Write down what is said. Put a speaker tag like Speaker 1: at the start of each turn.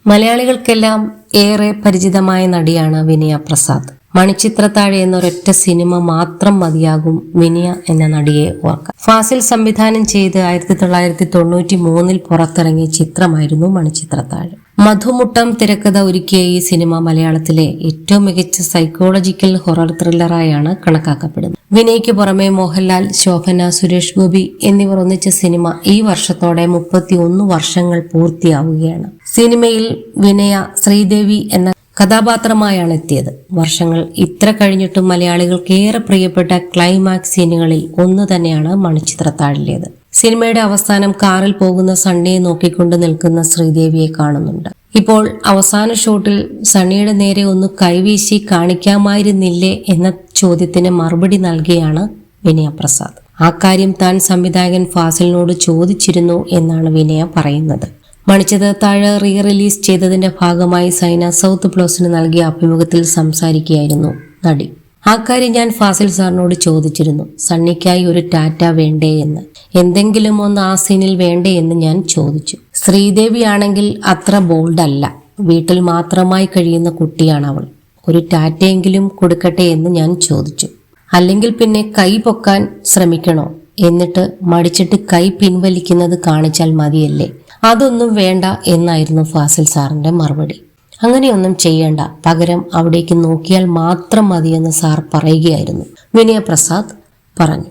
Speaker 1: മലയാളികൾക്കെല്ലാം ഏറെ പരിചിതമായ നടിയാണ് വിനയ പ്രസാദ്. മണിച്ചിത്രത്താഴ് എന്നൊരൊറ്റ സിനിമ മാത്രം മതിയാകും വിനയ എന്ന നടിയെ ഓർക്കാൻ. ഫാസിൽ സംവിധാനം ചെയ്ത് 1993 പുറത്തിറങ്ങിയ ചിത്രമായിരുന്നു മണിച്ചിത്രത്താഴ്. മധുമുട്ടം തിരക്കഥ ഒരുക്കിയ ഈ സിനിമ മലയാളത്തിലെ ഏറ്റവും മികച്ച സൈക്കോളജിക്കൽ ഹൊറർ ത്രില്ലറായാണ് കണക്കാക്കപ്പെടുന്നത്. വിനയ്ക്ക് പുറമെ മോഹൻലാൽ, ശോഭന, സുരേഷ് ഗോപി എന്നിവർ ഒന്നിച്ച സിനിമ ഈ വർഷത്തോടെ 31 വർഷങ്ങൾ പൂർത്തിയാവുകയാണ്. സിനിമയിൽ വിനയ ശ്രീദേവി എന്ന കഥാപാത്രമായാണ് എത്തിയത്. വർഷങ്ങൾ ഇത്ര കഴിഞ്ഞിട്ടും മലയാളികൾക്ക് ഏറെ പ്രിയപ്പെട്ട ക്ലൈമാക്സ് സീനുകളിൽ ഒന്ന് തന്നെയാണ് മണിച്ചിത്രത്താഴിലേത്. സിനിമയുടെ അവസാനം കാറിൽ പോകുന്ന സണ്ണിയെ നോക്കിക്കൊണ്ട് നിൽക്കുന്ന ശ്രീദേവിയെ കാണുന്നുണ്ട്. ഇപ്പോൾ അവസാന ഷോട്ടിൽ സണ്ണിയുടെ നേരെ ഒന്ന് കൈവീശി കാണിക്കാമായിരുന്നില്ലേ എന്ന ചോദ്യത്തിന് മറുപടി നൽകിയാണ് വിനയ പ്രസാദ്. ആ കാര്യം താൻ സംവിധായകൻ ഫാസിലിനോട് ചോദിച്ചിരുന്നു എന്നാണ് വിനയ പറയുന്നത്. മണിച്ചിത്രത്താഴ് റീ റിലീസ് ചെയ്തതിന്റെ ഭാഗമായി സൈന സൗത്ത് പ്ലസിന് നൽകിയ അഭിമുഖത്തിൽ സംസാരിക്കുകയായിരുന്നു നടി. ആ കാര്യം ഞാൻ ഫാസിൽ സാറിനോട് ചോദിച്ചിരുന്നു, സണ്ണിക്കായി ഒരു ടാറ്റ വേണ്ടേ എന്ന്, എന്തെങ്കിലും ഒന്ന് ആ സീനിൽ വേണ്ടേ എന്ന് ഞാൻ ചോദിച്ചു. ശ്രീദേവി ആണെങ്കിൽ അത്ര ബോൾഡ് അല്ല, വീട്ടിൽ മാത്രമായി കഴിയുന്ന കുട്ടിയാണ് അവൾ, ഒരു ടാറ്റയെങ്കിലും കൊടുക്കട്ടെ എന്ന് ഞാൻ ചോദിച്ചു. അല്ലെങ്കിൽ പിന്നെ കൈ പൊക്കാൻ ശ്രമിക്കണോ, എന്നിട്ട് മടിച്ചിട്ട് കൈ പിൻവലിക്കുന്നത് കാണിച്ചാൽ മതിയല്ലേ, അതൊന്നും വേണ്ട എന്നായിരുന്നു ഫാസിൽ സാറിന്റെ മറുപടി. അങ്ങനെയൊന്നും ചെയ്യേണ്ട, പകരം അവിടേക്ക് നോക്കിയാൽ മാത്രം മതിയെന്ന് സാർ പറയുകയായിരുന്നു, വിനയ പ്രസാദ് പറഞ്ഞു.